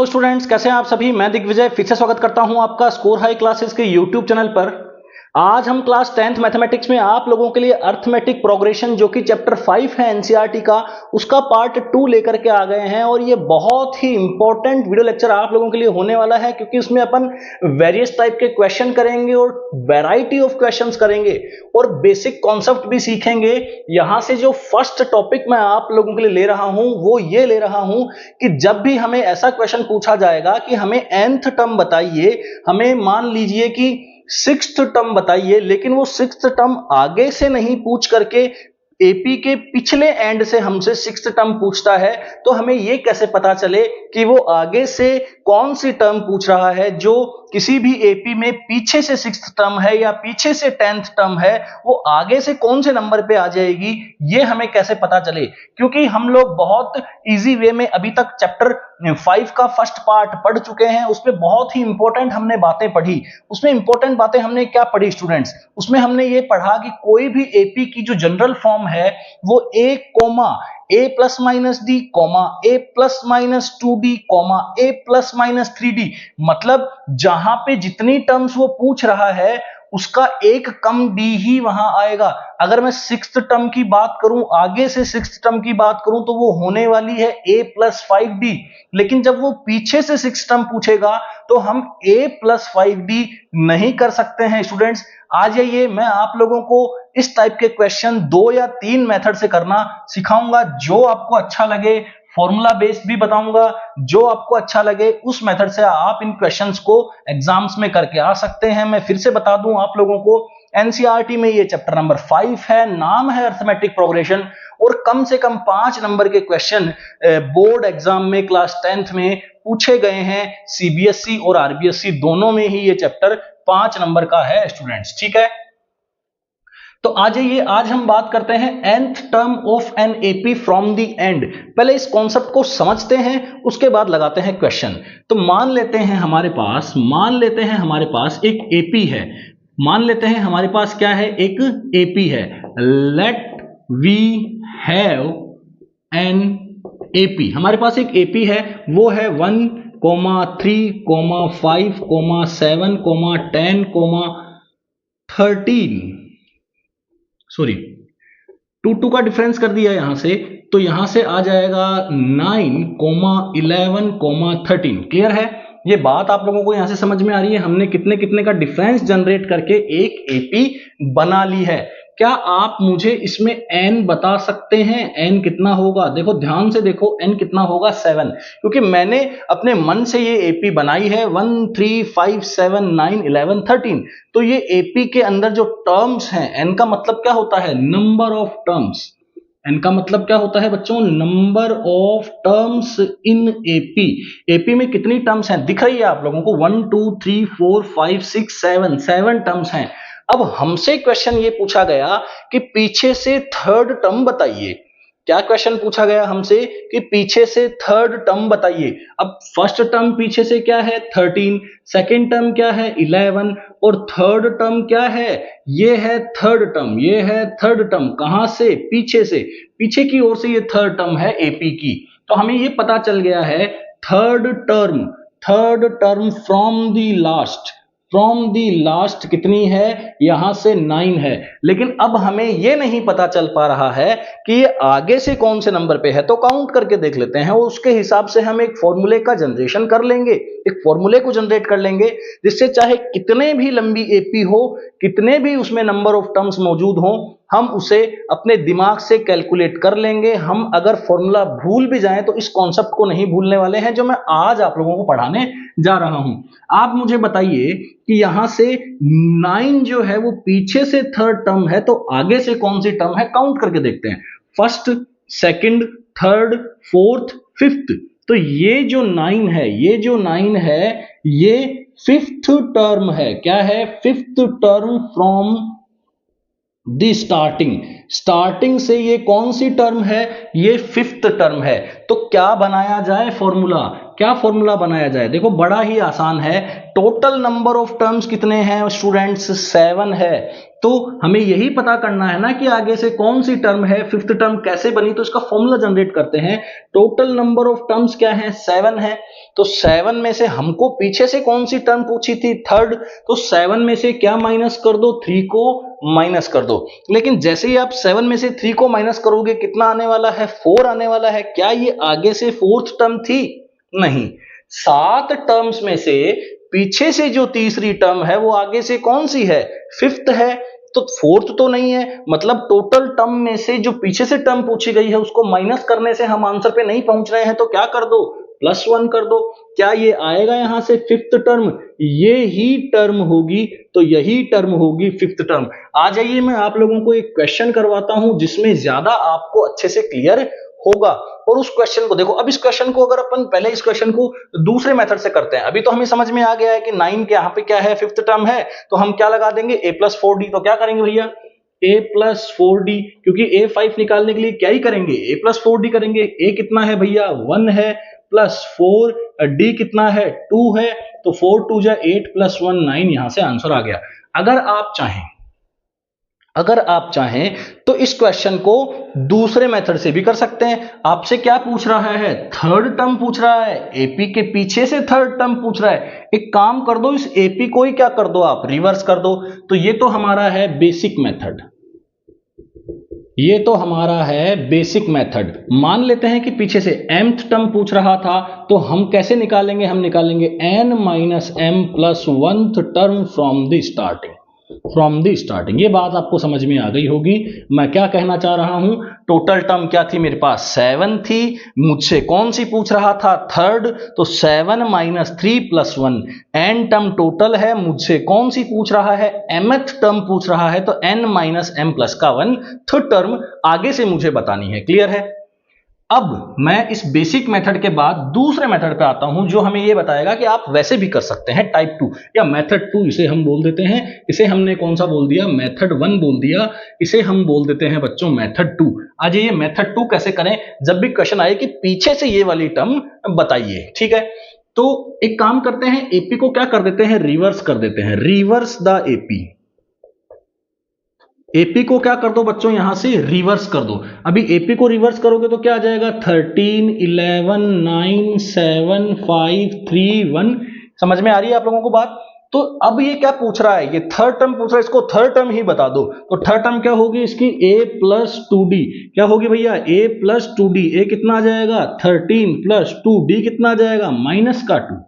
Hello students, कैसे हैं आप सभी। मैं दिग्विजय फिर से स्वागत करता हूं आपका स्कोर हाई क्लासेस के यूट्यूब चैनल पर। आज हम क्लास 10th मैथमेटिक्स में आप लोगों के लिए अर्थमेटिक प्रोग्रेशन जो कि चैप्टर 5 है एनसीईआरटी का, उसका पार्ट 2 लेकर के आ गए हैं। और ये बहुत ही इंपॉर्टेंट वीडियो लेक्चर आप लोगों के लिए होने वाला है, क्योंकि उसमें अपन वेरियस टाइप के क्वेश्चन करेंगे और वैरायटी ऑफ क्वेश्चंस करेंगे और बेसिक कॉन्सेप्ट भी सीखेंगे। यहां से जो फर्स्ट टॉपिक मैं आप लोगों के लिए ले रहा हूं वो ये ले रहा हूं कि जब भी हमें ऐसा क्वेश्चन पूछा जाएगा कि हमें nth टर्म बताइए, हमें मान लीजिए कि सिक्स्थ टर्म बताइए, लेकिन वो सिक्स्थ टर्म आगे से नहीं पूछ करके एपी के पिछले एंड से हमसे सिक्स्थ टर्म पूछता है, तो हमें ये कैसे पता चले कि वो आगे से कौन सी टर्म पूछ रहा है जो किसी भी एपी में पीछे से सिक्स्थ टर्म है या पीछे से 10th टर्म है, वो आगे से कौन से नंबर पे आ जाएगी, ये हमें कैसे पता चले। क्योंकि हम लोग बहुत इजी वे में अभी तक चैप्टर 5 का फर्स्ट पार्ट पढ़ चुके हैं, उसमें बहुत ही इंपॉर्टेंट हमने बातें पढ़ी। उसमें इंपॉर्टेंट बातें हमने क्या पढ़ी स्टूडेंट्स, उसमें हमने ये पढ़ा कि कोई भी एपी की जो जनरल फॉर्म है वो A comma a plus minus D comma a plus minus 2d comma a plus minus 3d, मतलब जहां पे जितनी टर्म्स वो पूछ रहा है उसका एक कम डी ही वहां आएगा। अगर मैं सिक्स्थ टर्म की बात करूं, आगे से सिक्स्थ टर्म की बात करूं, तो वो होने वाली है a प्लस 5d। लेकिन जब वो पीछे से सिक्स्थ टर्म पूछेगा तो हम a प्लस 5d नहीं कर सकते हैं स्टूडेंट्स। आज ये मैं आप लोगों को इस टाइप के क्वेश्चन 2 या 3 मेथड से करना सिखाऊंगा। जो आपको अच्छा लगे, फॉर्मूला बेस्ड भी बताऊंगा, जो आपको अच्छा लगे उस मेथड से आप इन क्वेश्चंस को एग्जाम्स में करके आ सकते हैं। मैं फिर से बता दूं आप लोगों को, एनसीईआरटी में ये चैप्टर नंबर 5 है, नाम है अर्थमेटिक प्रोग्रेशन, और कम से कम 5 नंबर के क्वेश्चन बोर्ड एग्जाम में क्लास 10th में पूछे गए हैं। सीबीएसई और आरबीएसई दोनों में ही ये चैप्टर 5 नंबर का है स्टूडेंट्स, ठीक है। तो आज हम बात करते हैं nth term of an AP from the end. पहले इस कॉन्सेप्ट को समझते हैं, उसके बाद लगाते हैं क्वेश्चन। तो मान लेते हैं हमारे पास एक एपी है। मान लेते हैं हमारे पास क्या है, एक एपी है। Let we have an AP. हमारे पास एक एपी है, वो है 1, 3, 5, 7, 10, 13। सॉरी, 2 का डिफरेंस कर दिया यहां से, तो यहां से आ जाएगा 9, 11, 13। क्लियर है, ये बात आप लोगों को यहां से समझ में आ रही है। हमने कितने कितने का डिफरेंस जनरेट करके एक एपी बना ली है। क्या आप मुझे इसमें n बता सकते हैं, n कितना होगा? देखो ध्यान से देखो, n कितना होगा 7, क्योंकि मैंने अपने मन से ये एपी बनाई है 1, 3, 5, 7, 9, 11, 13। तो ये एपी के अंदर जो टर्म्स हैं, n का मतलब क्या होता है, नंबर ऑफ टर्म्स। n का मतलब क्या होता है बच्चों, number of terms in AP. AP में कितनी टर्म्स हैं दिख रही है आप लोगों को, 1, 2, 3, 4, 5, 6, 7 टर्म्स हैं। अब हमसे क्वेश्चन ये पूछा गया कि पीछे से थर्ड टर्म बताइए। क्या क्वेश्चन पूछा गया हमसे कि पीछे से थर्ड टर्म बताइए। अब फर्स्ट टर्म पीछे से क्या है, 13, सेकंड टर्म क्या है, 11, और थर्ड टर्म क्या है, ये है थर्ड टर्म। ये है थर्ड टर्म, कहां से, पीछे से, पीछे की ओर से ये थर्ड टर्म है एपी की। तो हमें ये पता चल गया है third term from the last कितनी है, यहां से 9 है। लेकिन अब हमें यह नहीं पता चल पा रहा है कि ये आगे से कौन से नंबर पे है। तो काउंट करके देख लेते हैं, उसके हिसाब से हम एक फॉर्मूले का जनरेशन कर लेंगे, एक फॉर्मूले को जनरेट कर लेंगे, जिससे चाहे कितने भी लंबी एपी हो, कितने भी उसमें नंबर ऑफ टर्म्स मौजूद हो, हम उसे अपने दिमाग से कैलकुलेट कर लेंगे। हम अगर फॉर्मूला भूल भी जाएं तो इस कॉन्सेप्ट को नहीं भूलने वाले हैं जो मैं आज आप लोगों को पढ़ाने जा रहा हूं। आप मुझे बताइए कि यहां से 9 जो है वो पीछे से थर्ड टर्म है, तो आगे से कौन सी टर्म है, काउंट करके देखते हैं। First, second, third, fourth, fifth. तो ये जो 9 है, ये फिफ्थ टर्म है। क्या है, fifth term from the starting से ये कौन सी टर्म है, ये फिफ्थ टर्म है। तो क्या बनाया जाए फॉर्मूला, क्या फॉर्मूला बनाया जाए? देखो बड़ा ही आसान है। टोटल नंबर ऑफ टर्म्स कितने हैं स्टूडेंट्स, 7 है। तो हमें यही पता करना है ना कि आगे से कौन सी टर्म है, फिफ्थ टर्म कैसे बनी, तो इसका फॉर्मूला जनरेट करते हैं। टोटल नंबर ऑफ टर्म्स क्या है, 7 है। तो 7 में से हमको पीछे से कौन सी टर्म पूछी थी, थर्ड, तो 7 में से क्या माइनस कर दो, 3 को माइनस कर दो। लेकिन जैसे ही आप 7 में से 3 को माइनस करोगे कितना आने वाला है, 4 आने वाला है। क्या ये आगे से फोर्थ टर्म थी, नहीं। 7 टर्म्स में से पीछे से जो तीसरी टर्म है वो आगे से कौन सी है, फिफ्थ है, तो फोर्थ तो नहीं है। मतलब टोटल टर्म में से जो पीछे से टर्म पूछी गई है उसको माइनस करने से हम आंसर पे नहीं पहुंच रहे हैं, तो क्या कर दो, +1 कर दो। क्या ये आएगा यहां से फिफ्थ टर्म, ये ही टर्म होगी, तो यही टर्म होगी फिफ्थ टर्म। आ जाइए मैं आप लोगों को एक क्वेश्चन करवाता हूं जिसमें ज्यादा आपको अच्छे से क्लियर होगा। और उस क्वेश्चन को देखो, अब इस क्वेश्चन को अगर अपन पहले इस क्वेश्चन को दूसरे मेथड से करते हैं, अभी तो हमें समझ में आ गया है कि 9 के यहाँ पे क्या है, फिफ्थ टर्म है, तो हम क्या लगा देंगे, a+4d। तो क्या करेंगे भैया, a+4d, क्योंकि a5 निकालने के लिए क्या ही करेंगे, a+4d करेंगे। a कितना है भैया, 1 है, +4, d कितना है, 2 है, तो 4 2 जा 8 +1 9, यहां से आंसर आ गया। अगर आप चाहें तो इस क्वेश्चन को दूसरे मेथड से भी कर सकते हैं। आपसे क्या पूछ रहा है, थर्ड टर्म पूछ रहा है, एपी के पीछे से थर्ड टर्म पूछ रहा है। एक काम कर दो, इस एपी को ही क्या कर दो, आप रिवर्स कर दो। तो ये तो हमारा है बेसिक मेथड, ये तो हमारा है बेसिक मेथड। मान लेते हैं कि पीछे से mth टर्म पूछ रहा था, तो हम कैसे निकालेंगे, हम निकालेंगे n - m + 1th term from the starting. ये बात आपको समझ में आ गई होगी। मैं क्या कहना चाह रहा हूं, टोटल टर्म क्या थी मेरे पास, 7 थी, मुझसे कौन सी पूछ रहा था, थर्ड, तो 7 - 3 + 1, n टर्म टोटल है, मुझसे कौन सी पूछ रहा है, mth टर्म पूछ रहा है, तो n - m + 1 थर्ड टर्म आगे से मुझे बतानी है। क्लियर है। अब मैं इस बेसिक मेथड के बाद दूसरे मेथड पे आता हूं जो हमें यह बताएगा कि आप वैसे भी कर सकते हैं, टाइप 2 या मेथड 2 इसे हम बोल देते हैं। इसे हमने कौन सा बोल दिया, मेथड 1 बोल दिया, इसे हम बोल देते हैं बच्चों मेथड 2। आज ये मेथड 2 कैसे करें, जब भी क्वेश्चन आए कि पीछे से ये वाली टर्म बताइए, ठीक है। तो एक काम करते हैं, एपी को क्या कर देते हैं, रिवर्स कर देते हैं, रिवर्स द एपी। एपी को क्या कर दो बच्चों, यहां से रिवर्स कर दो। अभी एपी को रिवर्स करोगे तो क्या आ जाएगा, 13 11 9 7 5 3 1। समझ में आ रही है आप लोगों को बात। तो अब ये क्या पूछ रहा है, ये थर्ड टर्म पूछ रहा है, इसको थर्ड टर्म ही बता दो। तो थर्ड टर्म क्या होगी इसकी, a+2d। क्या होगी भैया, a+2d। a कितना आ जाएगा, 13 + 2d कितना आ जाएगा, -2।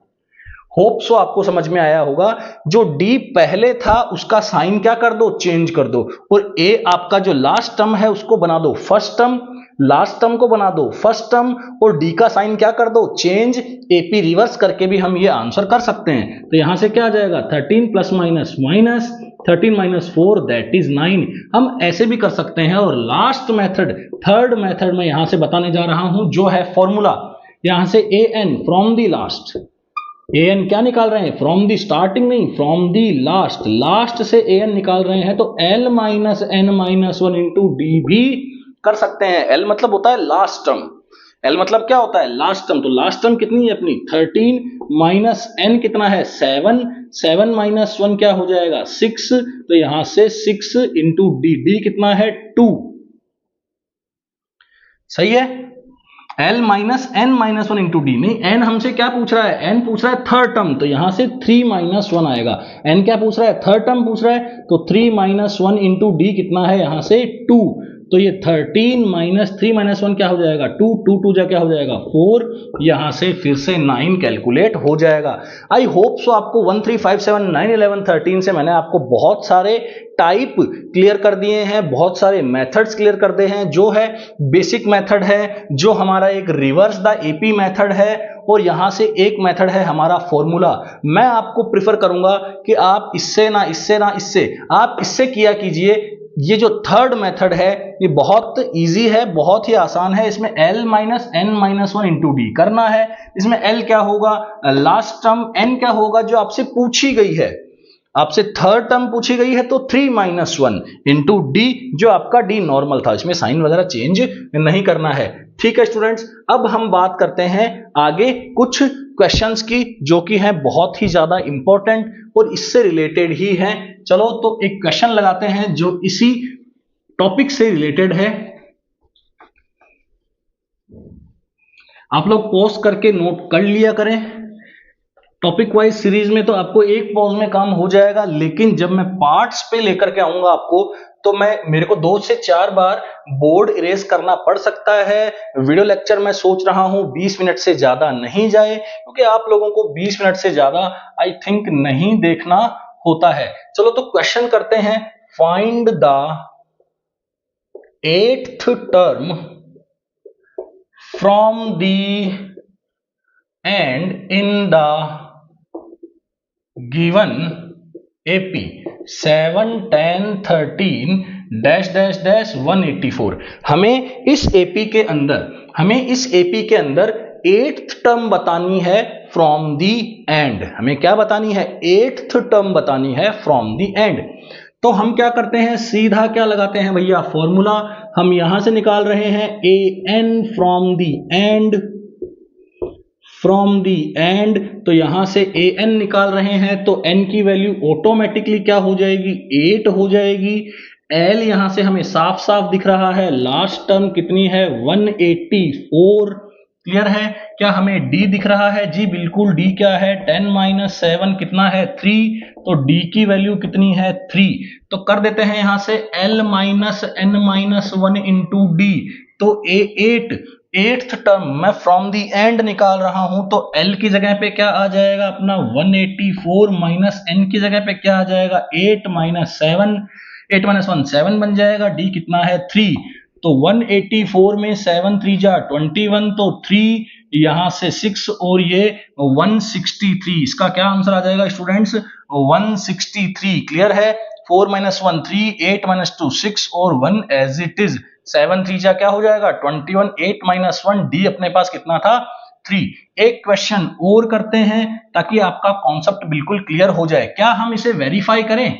होप सो आपको समझ में आया होगा। जो d पहले था उसका साइन क्या कर दो, चेंज कर दो, और a आपका जो लास्ट टर्म है उसको बना दो फर्स्ट टर्म, लास्ट टर्म को बना दो फर्स्ट टर्म, और d का साइन क्या कर दो, चेंज। एपी रिवर्स करके भी हम ये आंसर कर सकते हैं। तो यहां से क्या आ जाएगा, 13 + माइनस 13 - 4 दैट इज 9। हम ऐसे भी कर सकते हैं। और लास्ट मेथड, थर्ड मेथड में यहां से बताने जा रहा हूं, जो है फॉर्मूला। यहां से an from the last, an क्या निकाल रहे हैं, फ्रॉम दी स्टार्टिंग नहीं, फ्रॉम दी लास्ट, लास्ट से an निकाल रहे हैं, तो l - n - 1 इंटू d भी कर सकते हैं। l मतलब होता है लास्ट टर्म, l मतलब क्या होता है, लास्ट टर्म। तो लास्ट टर्म कितनी है अपनी, 13 - n कितना है, 7 7 - 1 क्या हो जाएगा, 6। तो यहां से 6 इंटू d कितना है, 2। सही है। l - n - 1 इंटू डी, नहीं, n हमसे क्या पूछ रहा है, n पूछ रहा है थर्ड टर्म, तो यहां से 3 - 1 आएगा। n क्या पूछ रहा है, थर्ड टर्म पूछ रहा है, तो 3 - 1 इंटू डी कितना है, यहां से 2। तो ये 13 - 3 - 1 क्या हो जाएगा, 2 2 2 जा क्या हो जाएगा, 4। यहां से फिर से 9 कैलकुलेट हो जाएगा। आई होप सो आपको 1 3 5 7 9 11 13 से मैंने आपको बहुत सारे टाइप क्लियर कर दिए हैं, बहुत सारे मेथड्स क्लियर कर दिए हैं। जो है बेसिक मेथड है, जो हमारा एक रिवर्स द एपी मेथड है, और यहां से एक मेथड है हमारा फॉर्मूला। मैं आपको प्रिफर करूंगा कि आप इससे ना इससे आप इससे किया कीजिए। ये जो थर्ड मेथड है ये बहुत इजी है, बहुत ही आसान है। इसमें l - n - 1 इंटू डी करना है। इसमें l क्या होगा, लास्ट टर्म, n क्या होगा जो आपसे पूछी गई है, आपसे थर्ड टर्म पूछी गई है, तो 3 - 1 इंटू डी, जो आपका डी नॉर्मल था, इसमें साइन वगैरह चेंज नहीं करना है। ठीक है स्टूडेंट्स, अब हम बात करते हैं आगे कुछ क्वेश्चंस की जो कि हैं बहुत ही ज्यादा इंपॉर्टेंट और इससे रिलेटेड ही हैं। चलो तो एक क्वेश्चन लगाते हैं जो इसी टॉपिक से रिलेटेड है। आप लोग पॉज करके नोट कर लिया करें। टॉपिक वाइज सीरीज में तो आपको एक पॉज में काम हो जाएगा, लेकिन जब मैं पार्ट्स पे लेकर के आऊंगा आपको तो मेरे को 2 से 4 बार बोर्ड इरेज करना पड़ सकता है। वीडियो लेक्चर मैं सोच रहा हूं 20 मिनट से ज्यादा नहीं जाए, क्योंकि आप लोगों को 20 मिनट से ज्यादा आई थिंक नहीं देखना होता है। चलो तो क्वेश्चन करते हैं। Find the 8th term from the and in the given AP 7, 10, 13 dash dash dash 184। हमें इस AP के अंदर 8th टर्म बतानी है फ्रॉम दी एंड। हमें क्या बतानी है? 8th टर्म बतानी है फ्रॉम दी एंड। तो हम क्या करते हैं, सीधा क्या लगाते हैं भैया, फॉर्मूला हम यहां से निकाल रहे हैं an from the and, from the and. तो यहां से an निकाल रहे हैं तो n की वैल्यू ऑटोमेटिकली क्या हो जाएगी, 8 हो जाएगी। l यहां से हमें साफ साफ दिख रहा है, लास्ट टर्म कितनी है, 184। क्लियर है? क्या हमें d दिख रहा है? जी बिल्कुल, d क्या है, 10 - 7 कितना है, 3। तो d की वैल्यू कितनी है, 3। तो कर देते हैं यहां से l - n - 1 इंटू d। तो 8th टर्म मैं फ्रॉम दी एंड निकाल रहा हूं, तो l की जगह पे क्या आ जाएगा अपना 184 माइनस n की जगह पे क्या आ जाएगा 8 - 7, 8 - 1 7 बन जाएगा। d कितना है, 3। तो 184 में 7 3 जा 21, तो 3 यहां से 6 और ये 163। इसका क्या आंसर आ जाएगा स्टूडेंट्स, 163। क्लियर है? 4 - 1 3, 8 - 2 6 और 1 एज इट इज। 7 3 जा क्या हो जाएगा 21, 8 - 1 d अपने पास कितना था, 3। एक क्वेश्चन और करते हैं ताकि आपका कॉन्सेप्ट बिल्कुल क्लियर हो जाए। क्या हम इसे वेरीफाई करें?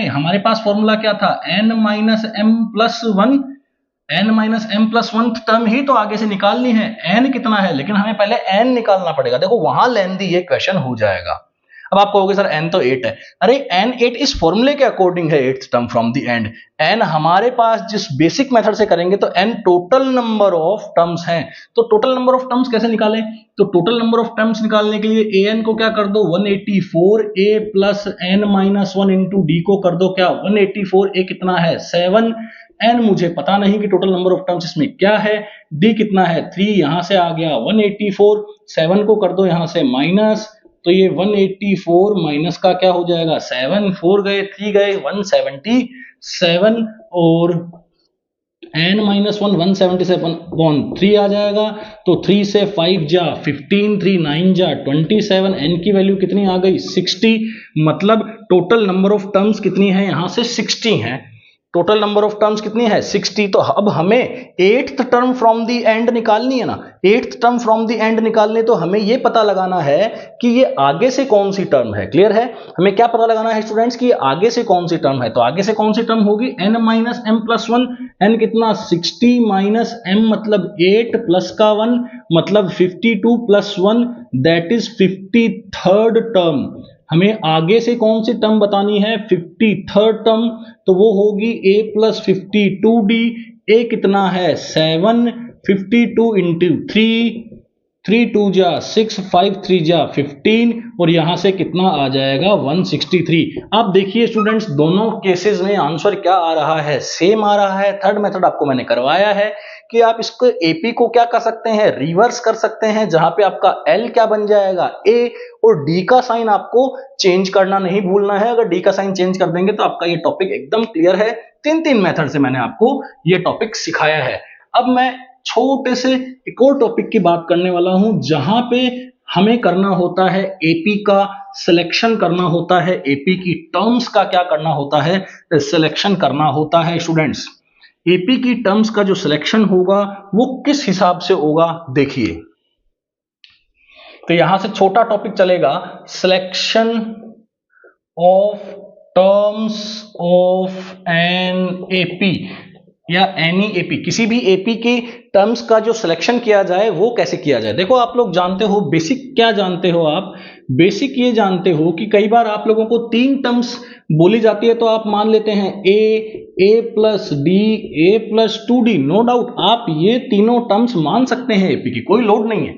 हमारे पास फॉर्मूला क्या था, n - m+1। n - m+1 term ही तो आगे से निकालनी है। n कितना है, लेकिन हमें पहले n निकालना पड़ेगा। देखो वहां लेंथी ये क्वेश्चन हो जाएगा। अब आप कहोगे सर n तो 8 है। अरे n 8 इस फॉर्मूले के अकॉर्डिंग है 8th term from the end. n हमारे पास जिस बेसिक मेथड से करेंगे तो n total number of terms हैं। तो टोटल नंबर ऑफ टर्म्स कैसे निकालें? तो टोटल नंबर ऑफ टर्म्स निकालने के लिए an को क्या कर दो 184, a + n - 1 इंटू d को कर दो क्या 184, a कितना है 7, n मुझे पता नहीं कि टोटल नंबर ऑफ टर्म्स इसमें क्या है, d कितना है 3, यहां से आ गया 184, 7 को कर दो यहां से माइनस, तो ये 184 माइनस का क्या हो जाएगा 7, 4 गए 3 गए 177 और n - 1 177/3 आ जाएगा। तो 3 से 5 जा 15, 3 9 जा 27, n की वैल्यू कितनी आ गई 60। मतलब टोटल नंबर ऑफ टर्म्स कितनी है, यहां से 60 है। टोटल नंबर ऑफ टर्म्स कितनी है 60। तो अब हमें 8th term from the and निकालनी है ना। 8th term from the and निकालने तो हमें यह पता लगाना है कि ये आगे से कौन सी टर्म है। क्लियर है? हमें क्या पता लगाना है स्टूडेंट्स कि ये आगे से कौन सी टर्म है। तो आगे से कौन सी टर्म होगी, n - m+1। n कितना 60 माइनस m मतलब 8 प्लस का 1 मतलब 52 + 1 दैट इज 53rd टर्म। हमें आगे से कौन सी टर्म बतानी है, 53rd टर्म। तो वो होगी a + 52d। a कितना है 7, 52 इंटू 3, 3 2 जा 6, 5 3 जा 15 और यहां से कितना आ जाएगा 163। आप देखिए स्टूडेंट्स दोनों केसेस में आंसर क्या आ रहा है, सेम आ रहा है। थर्ड मेथड आपको मैंने करवाया है कि आप इसको एपी को क्या कर सकते हैं, रिवर्स कर सकते हैं, जहां पे आपका एल क्या बन जाएगा ए और डी का साइन आपको चेंज करना नहीं भूलना है। अगर डी का साइन चेंज कर देंगे तो आपका ये टॉपिक एकदम क्लियर है। 3 मेथड से मैंने आपको ये टॉपिक सिखाया है। अब मैं छोटे से एक और टॉपिक की बात करने वाला हूं जहां पे हमें करना होता है एपी का सिलेक्शन करना होता है, एपी की टर्म्स का क्या करना होता है, सिलेक्शन करना होता है। स्टूडेंट्स एपी की टर्म्स का जो सिलेक्शन होगा वो किस हिसाब से होगा देखिए। तो यहां से छोटा टॉपिक चलेगा, selection of terms of an AP. या एनी एपी, किसी भी एपी के टर्म्स का जो सिलेक्शन किया जाए वो कैसे किया जाए। देखो आप लोग जानते हो बेसिक, क्या जानते हो आप, बेसिक ये जानते हो कि कई बार आप लोगों को तीन टर्म्स बोली जाती है तो आप मान लेते हैं ए प्लस डी, ए प्लस 2d। नो डाउट आप ये तीनों टर्म्स मान सकते हैं एपी की, कोई लोड नहीं है।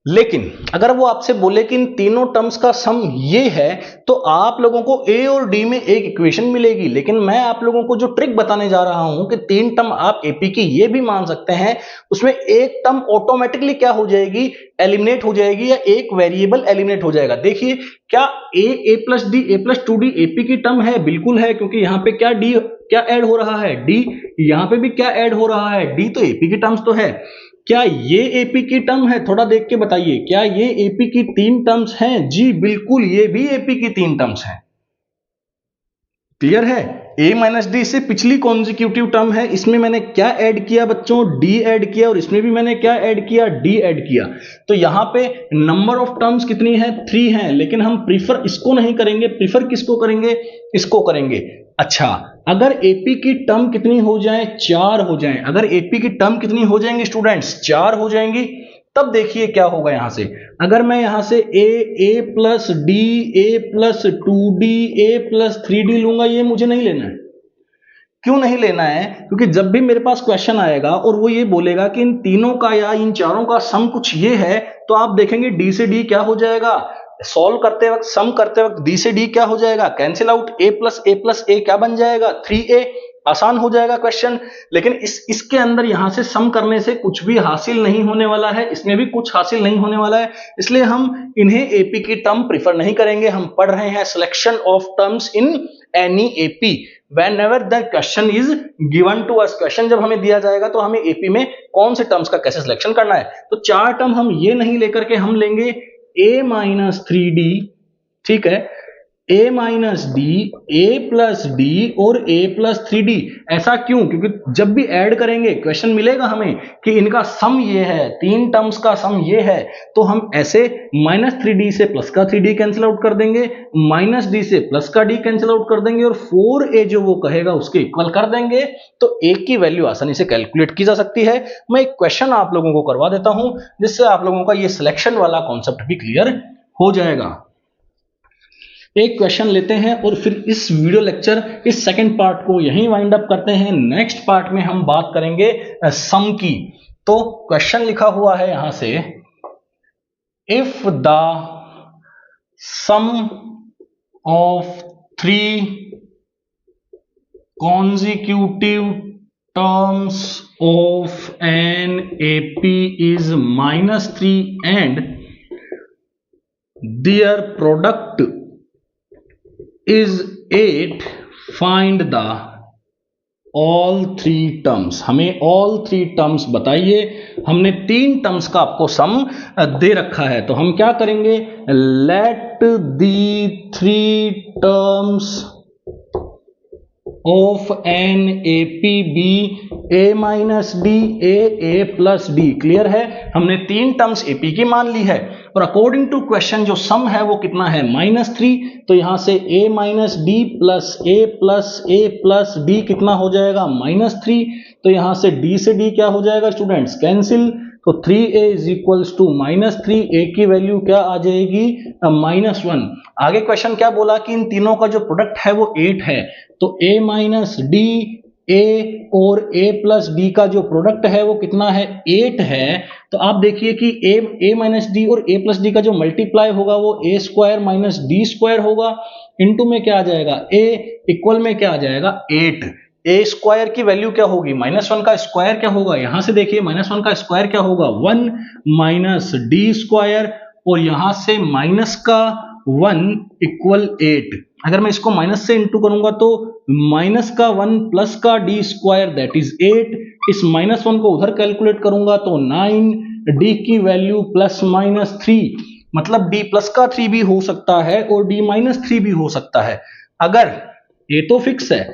लेकिन अगर वो आपसे बोले कि इन तीनों टर्म्स का सम ये है तो आप लोगों को ए और डी में एक इक्वेशन मिलेगी। लेकिन मैं आप लोगों को जो ट्रिक बताने जा रहा हूं कि तीन टर्म आप एपी की ये भी मान सकते हैं, उसमें एक टर्म ऑटोमेटिकली क्या हो जाएगी, एलिमिनेट हो जाएगी, या एक वेरिएबल एलिमिनेट हो जाएगा। देखिए क्या ए प्लस डी, ए प्लस 2d एपी की टर्म है, बिल्कुल है, क्योंकि यहां पे क्या डी क्या ऐड हो रहा है, डी, यहां पे भी क्या ऐड हो रहा है, डी, तो एपी की टर्म्स तो है। क्या ये एपी की टर्म है, थोड़ा देख के बताइए, क्या ये एपी की तीन टर्म्स हैं? जी बिल्कुल, ये भी एपी की तीन टर्म्स हैं। क्लियर है? a माइनस डी से पिछली कॉन्जिक्यूटिव टर्म है, इसमें मैंने क्या ऐड किया बच्चों, d ऐड किया, और इसमें भी मैंने क्या ऐड किया, d ऐड किया। तो यहां पे नंबर ऑफ टर्म्स कितनी है, 3 है, लेकिन हम प्रीफर इसको नहीं करेंगे, प्रीफर किसको करेंगे, इसको करेंगे। अच्छा, अगर एपी की टर्म कितनी हो जाए, 4 हो जाए, अगर एपी की टर्म कितनी हो जाएंगी स्टूडेंट्स, 4 हो जाएंगी, तब देखिए क्या होगा यहां से। अगर मैं यहां से ए प्लस डी, ए प्लस 2d, ए प्लस 3d लूंगा, ये मुझे नहीं लेना है। क्यों नहीं लेना है? क्योंकि जब भी मेरे पास क्वेश्चन आएगा और वो ये बोलेगा कि इन तीनों का या इन चारों का सम कुछ ये है, तो आप देखेंगे डी से डी क्या हो जाएगा, सॉल्व करते वक्त, सम करते वक्त डी से डी क्या हो जाएगा, कैंसिल आउट, ए प्लस ए क्या बन जाएगा, 3a, आसान हो जाएगा क्वेश्चन। लेकिन इसके अंदर यहां से सम करने से कुछ भी हासिल नहीं होने वाला है, इसमें भी कुछ हासिल नहीं होने वाला है, इसलिए हम इन्हें एपी की टर्म प्रीफर नहीं करेंगे। हम पढ़ रहे हैं selection of terms in any AP whenever the question is given to us। Question जब हमें दिया जाएगा तो हमें एपी में कौन से टर्म्स का कैसे सिलेक्शन करना है। तो 4 टर्म हम ये नहीं लेकर के हम लेंगे a माइनस 3d, ठीक है, a minus D, A plus D और a प्लस 3d। ऐसा क्यों? क्योंकि जब भी ऐड करेंगे क्वेश्चन मिलेगा हमें कि इनका सम ये है, तीन टर्म्स का सम ये है, तो हम ऐसे माइनस 3d से प्लस का 3d कैंसिल आउट कर देंगे, माइनस डी से प्लस का d कैंसिल आउट कर देंगे, और 4a जो वो कहेगा उसके इक्वल कर देंगे, तो a की वैल्यू आसानी से कैलकुलेट की जा सकती है। मैं एक क्वेश्चन आप लोगों को करवा देता हूं जिससे आप लोगों का ये सिलेक्शन वाला कॉन्सेप्ट भी क्लियर हो जाएगा। एक क्वेश्चन लेते हैं और फिर इस वीडियो लेक्चर, इस सेकंड पार्ट को यहीं वाइंड अप करते हैं। नेक्स्ट पार्ट में हम बात करेंगे सम की। तो क्वेश्चन लिखा हुआ है यहां से, if the sum of 3 consecutive terms of an AP is -3 and their product is 8, find the all 3 terms। हमें all 3 terms बताइए। हमने 3 terms का आपको सम दे रखा है, तो हम क्या करेंगे, let the 3 terms of an AP be a minus d, a plus d। Clear है? हमने 3 टर्म्स AP की मान ली है, और अकॉर्डिंग टू क्वेश्चन जो सम है वो कितना है, -3, तो यहां से a minus D plus a plus d कितना हो जाएगा, -3, तो यहां से d से d क्या हो जाएगा स्टूडेंट्स, कैंसिल, तो 3a is equals to -3, a की वैल्यू क्या आ जाएगी, -1। आगे क्वेश्चन क्या बोला कि इन तीनों का जो प्रोडक्ट है वो 8 है, तो a माइनस डी, a और a प्लस डी का जो प्रोडक्ट है वो कितना है, 8 है। तो आप देखिए कि a माइनस डी और a प्लस डी का जो मल्टीप्लाई होगा वो a square minus D square होगा, इनटू में क्या आ जाएगा, a इक्वल में क्या आ जाएगा, 8। a स्क्वायर की वैल्यू क्या होगी, -1 का स्क्वायर क्या होगा, यहां से देखिए -1 का स्क्वायर क्या होगा, 1 माइनस डी स्क्वायर, और यहां से माइनस का 1 इक्वल 8। अगर मैं इसको माइनस से इंटू करूंगा तो माइनस का 1 प्लस का डी स्क्वायर दैट इज 8। इस -1 को उधर कैलकुलेट करूंगा तो 9, डी की वैल्यू ±3, मतलब d प्लस का 3 भी हो सकता है और d माइनस 3 भी हो सकता है। अगर a तो फिक्स है,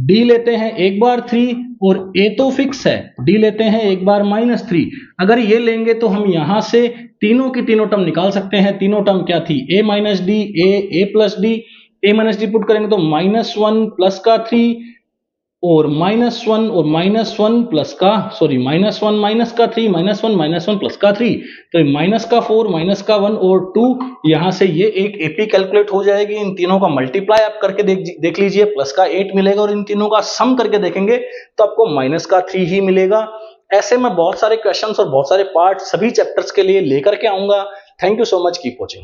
d लेते हैं एक बार 3, और a तो फिक्स है, d लेते हैं एक बार -3। अगर ये लेंगे तो हम यहां से तीनों की तीनों टर्म निकाल सकते हैं। तीनों टर्म क्या थी, a minus D, a plus D, a minus D put करेंगे तो -1 प्लस का 3 और -1 और -1 प्लस का सॉरी -1 माइनस का 3 -1 -1 प्लस का 3, तो माइनस का 4 माइनस का 1 और 2, यहां से ये एक एपी कैलकुलेट हो जाएगी। इन तीनों का मल्टीप्लाई आप करके देख लीजिए, प्लस का 8 मिलेगा और इन तीनों का सम करके देखेंगे तो आपको माइनस का 3 ही मिलेगा। ऐसे में बहुत सारे क्वेश्चंस और बहुत सारे पार्ट सभी चैप्टर्स के लिए लेकर के आऊंगा। Thank you so much, keep watching.